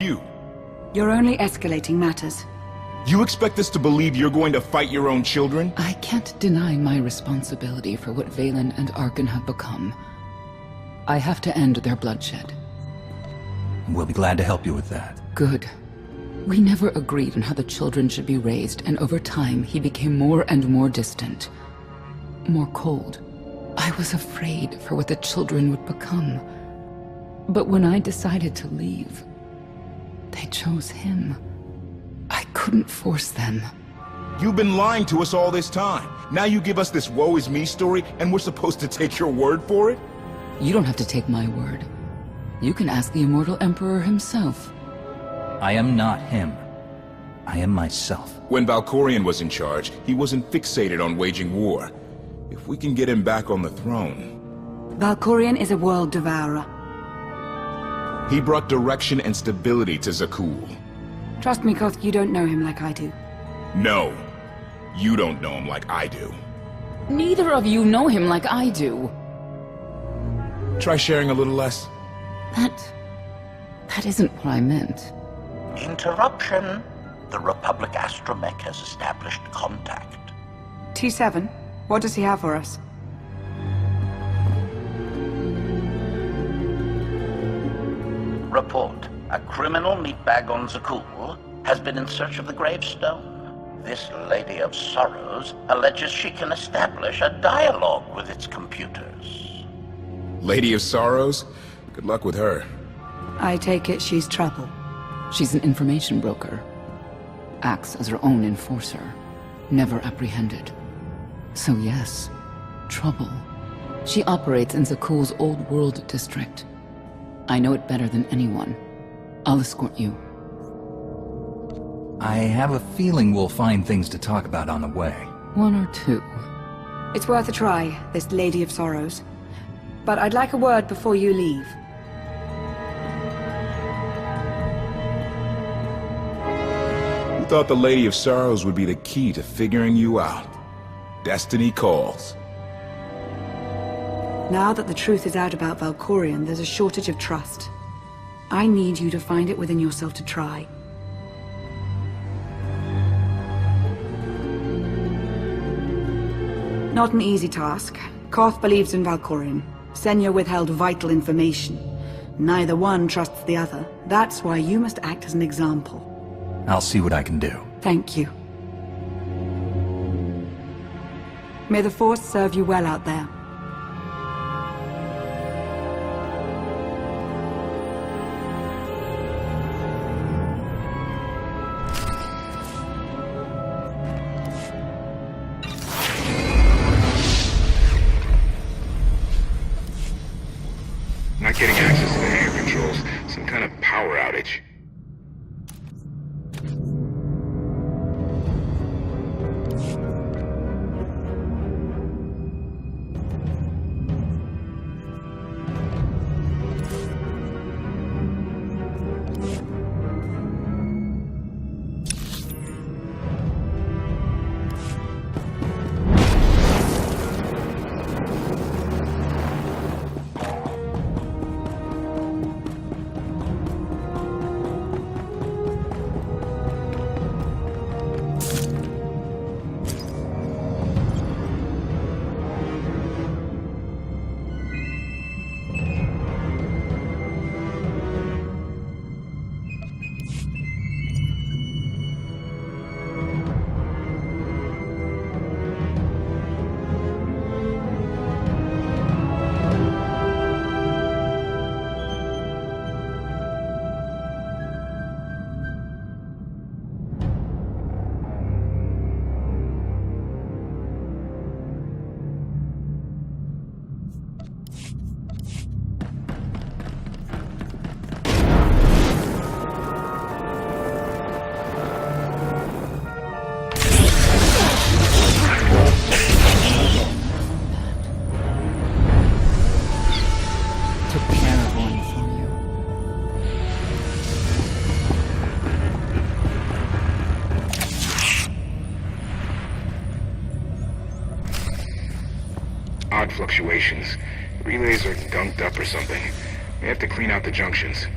You. You're only escalating matters. You expect us to believe you're going to fight your own children? I can't deny my responsibility for what Valen and Arkan have become. I have to end their bloodshed. We'll be glad to help you with that. Good. We never agreed on how the children should be raised, and over time he became more and more distant. More cold. I was afraid for what the children would become. But when I decided to leave, they chose him. I couldn't force them. You've been lying to us all this time. Now you give us this woe is me story, and we're supposed to take your word for it? You don't have to take my word. You can ask the Immortal Emperor himself. I am not him. I am myself. When Valkorion was in charge, he wasn't fixated on waging war. If we can get him back on the throne... Valkorion is a world devourer. He brought direction and stability to Zakul. Trust me, Koth, you don't know him like I do. No, you don't know him like I do. Neither of you know him like I do. Try sharing a little less. That isn't what I meant. Interruption. The Republic astromech has established contact. T7, what does he have for us? Report. A criminal meatbag on Zakul has been in search of the gravestone. This Lady of Sorrows alleges she can establish a dialogue with its computers. Lady of Sorrows? Good luck with her. I take it she's trouble. She's an information broker. Acts as her own enforcer. Never apprehended. So yes, trouble. She operates in Zakul's old world district. I know it better than anyone. I'll escort you. I have a feeling we'll find things to talk about on the way. One or two. It's worth a try, this Lady of Sorrows. But I'd like a word before you leave. Who thought the Lady of Sorrows would be the key to figuring you out? Destiny calls. Now that the truth is out about Valkorion, there's a shortage of trust. I need you to find it within yourself to try. Not an easy task. Koth believes in Valkorion. Senya withheld vital information. Neither one trusts the other. That's why you must act as an example. I'll see what I can do. Thank you. May the Force serve you well out there. Not getting access to the hangar controls. Some kind of power outage. Odd fluctuations. Relays are gunked up or something. We have to clean out the junctions.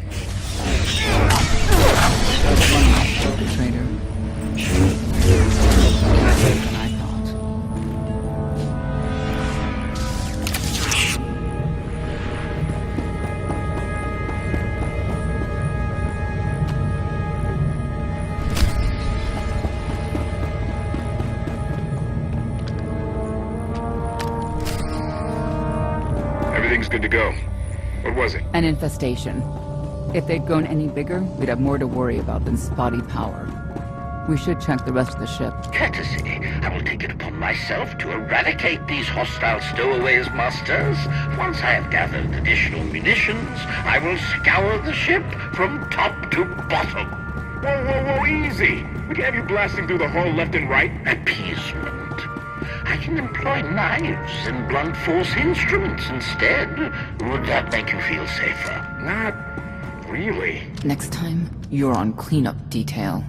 good to go. What was it? An infestation. If they'd grown any bigger, we'd have more to worry about than spotty power. We should check the rest of the ship. Courtesy, I will take it upon myself to eradicate these hostile stowaways, masters. Once I have gathered additional munitions, I will scour the ship from top to bottom. Whoa, easy! We can have you blasting through the hull left and right. Appeasement. I can employ knives and blunt force instruments instead. Would that make you feel safer? Not really. Next time, you're on cleanup detail.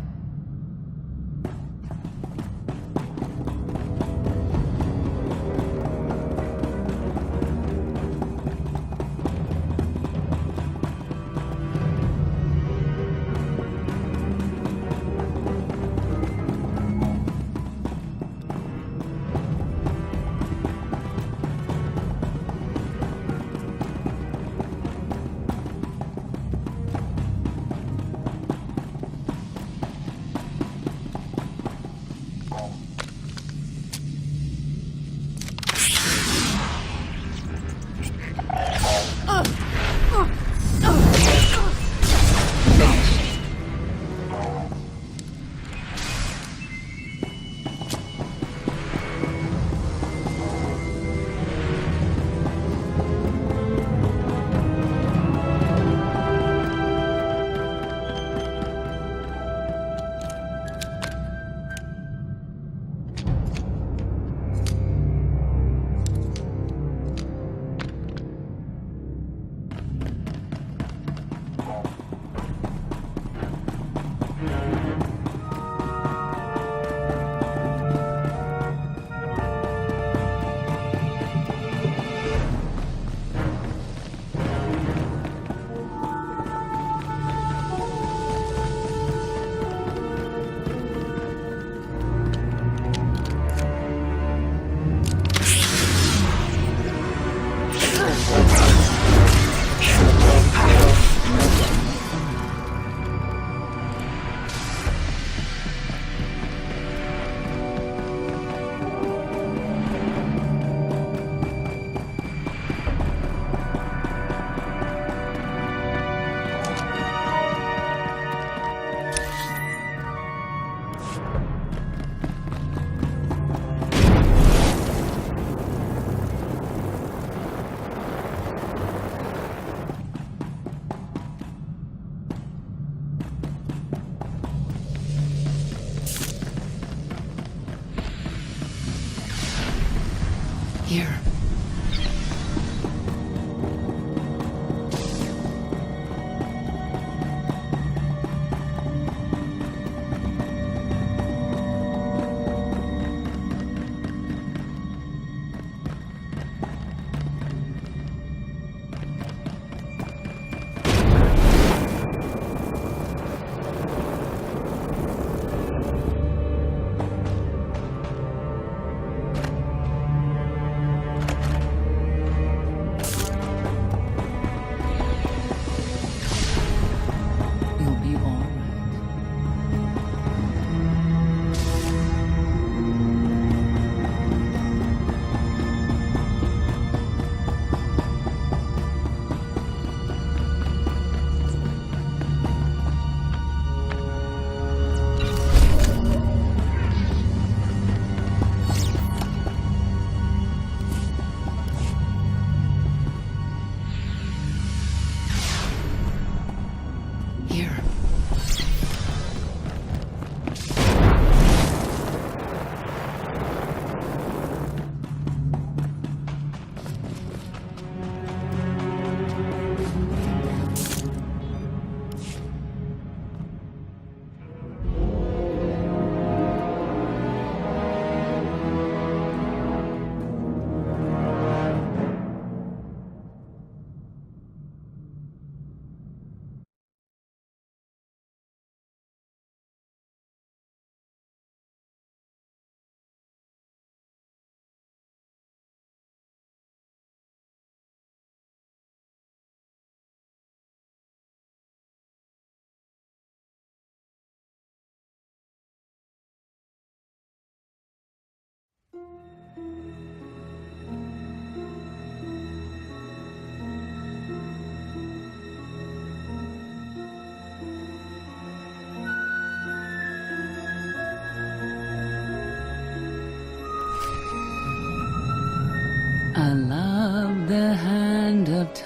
Here.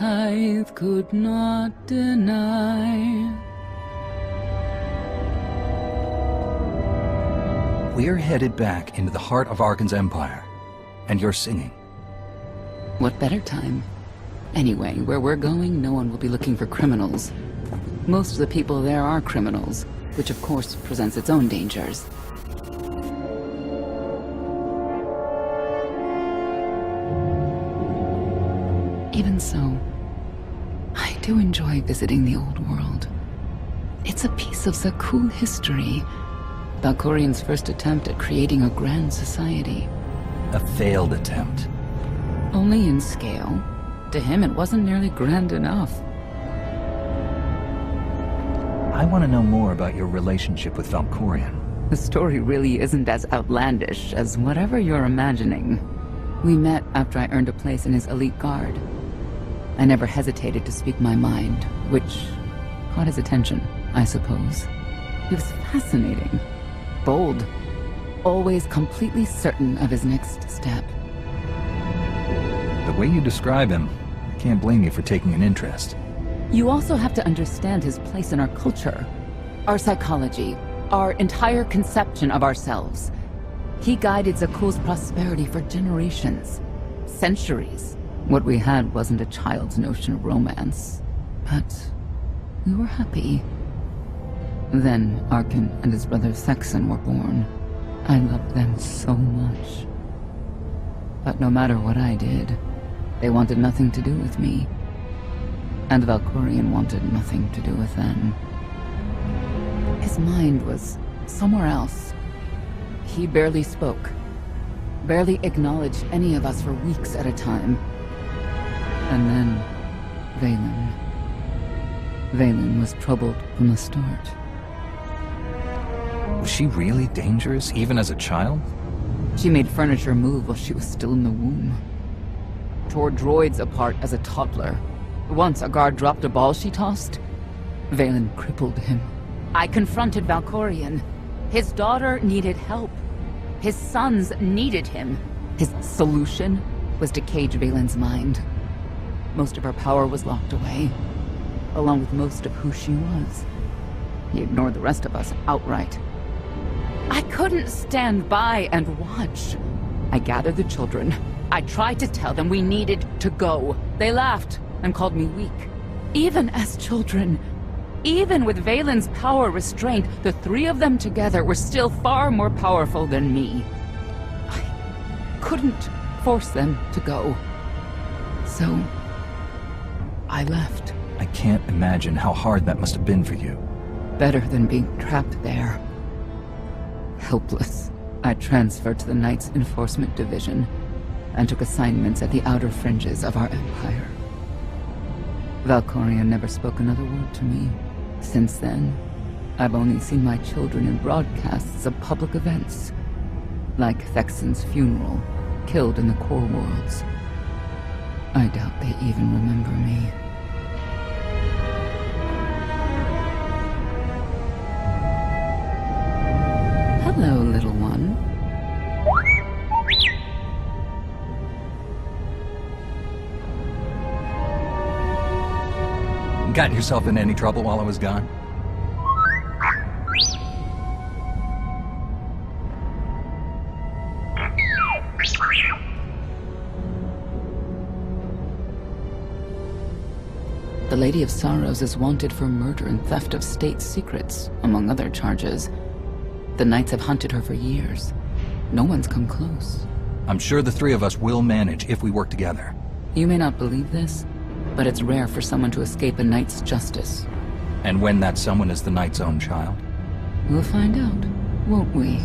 tithe could not deny. We're headed back into the heart of Arkan's empire, and you're singing. What better time? Anyway, where we're going, no one will be looking for criminals. Most of the people there are criminals, which of course presents its own dangers. Even so, I do enjoy visiting the old world. It's a piece of Zakul history. Valkorian's first attempt at creating a grand society. A failed attempt. Only in scale. To him, it wasn't nearly grand enough. I want to know more about your relationship with Valkorian. The story really isn't as outlandish as whatever you're imagining. We met after I earned a place in his elite guard. I never hesitated to speak my mind, which caught his attention, I suppose. He was fascinating. Bold. Always completely certain of his next step. The way you describe him, I can't blame you for taking an interest. You also have to understand his place in our culture, our psychology, our entire conception of ourselves. He guided Zakul's prosperity for generations, centuries. What we had wasn't a child's notion of romance, but we were happy. Then Arkan and his brother Saxon were born. I loved them so much. But no matter what I did, they wanted nothing to do with me. And Valkorian wanted nothing to do with them. His mind was somewhere else. He barely spoke, barely acknowledged any of us for weeks at a time. And then, Valen was troubled from the start. Was she really dangerous, even as a child? She made furniture move while she was still in the womb. Tore droids apart as a toddler. Once a guard dropped a ball she tossed. Valen crippled him. I confronted Valkorian. His daughter needed help. His sons needed him. His solution was to cage Valen's mind. Most of her power was locked away, along with most of who she was. He ignored the rest of us outright. I couldn't stand by and watch. I gathered the children. I tried to tell them we needed to go. They laughed and called me weak. Even as children, even with Valen's power restrained, the three of them together were still far more powerful than me. I couldn't force them to go. So, I left. I can't imagine how hard that must have been for you. Better than being trapped there. Helpless, I transferred to the Knights Enforcement Division and took assignments at the outer fringes of our empire. Valkorian never spoke another word to me. Since then, I've only seen my children in broadcasts of public events, like Thexen's funeral, killed in the core worlds. I doubt they even remember me. Hello, little one. Gotten yourself in any trouble while I was gone? The Lady of Sorrows is wanted for murder and theft of state secrets, among other charges. The Knights have hunted her for years. No one's come close. I'm sure the three of us will manage if we work together. You may not believe this, but it's rare for someone to escape a Knight's justice. And when that someone is the Knight's own child? We'll find out, won't we?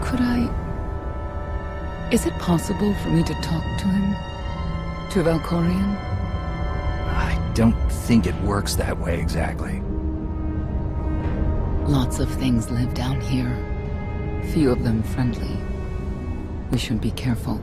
Could I... Is it possible for me to talk to him? To Valkorian? I don't think it works that way exactly. Lots of things live down here. Few of them friendly. We should be careful.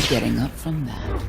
getting up from that.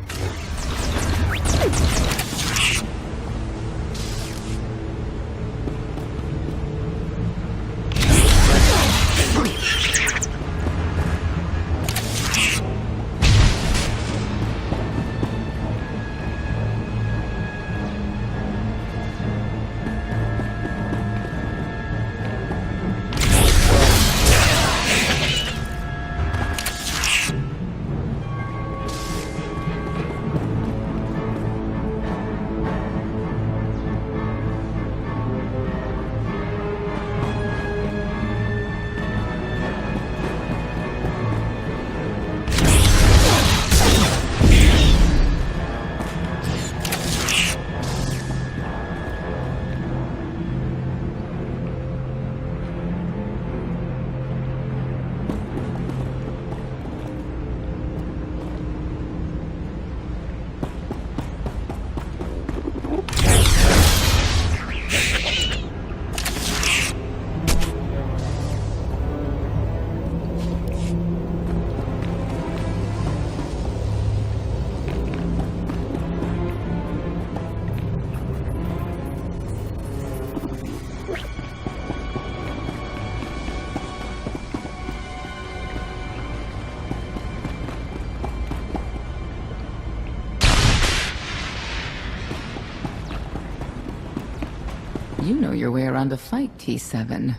You know your way around a fight, T7.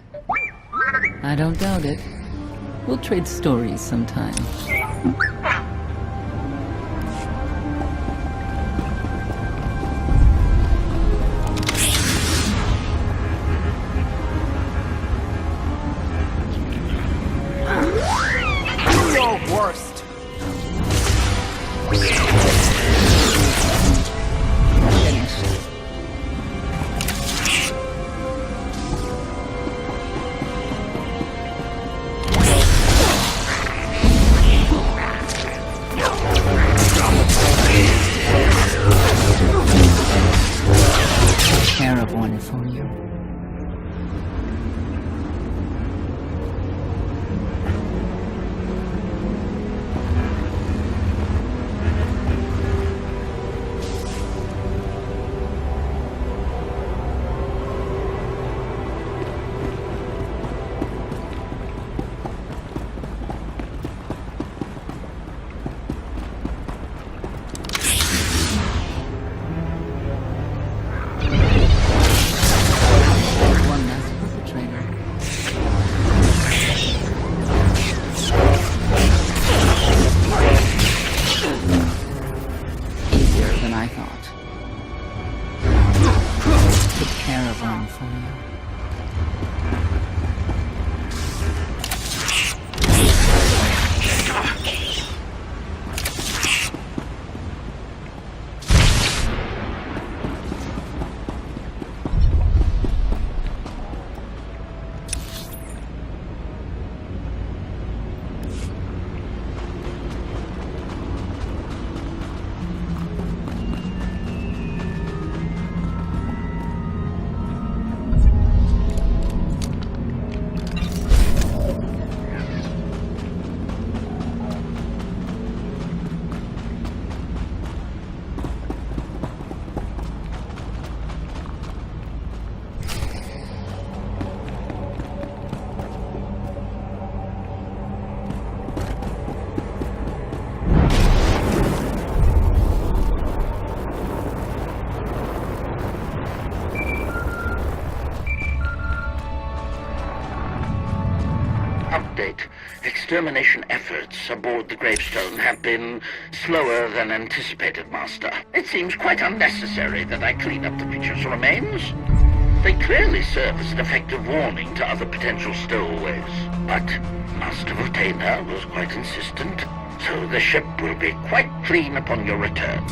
I don't doubt it. We'll trade stories sometime. Worst. Care of one for you. Extermination efforts aboard the gravestone have been slower than anticipated, Master. It seems quite unnecessary that I clean up the creature's remains. They clearly serve as an effective warning to other potential stowaways. But Master Votena was quite insistent, so the ship will be quite clean upon your return.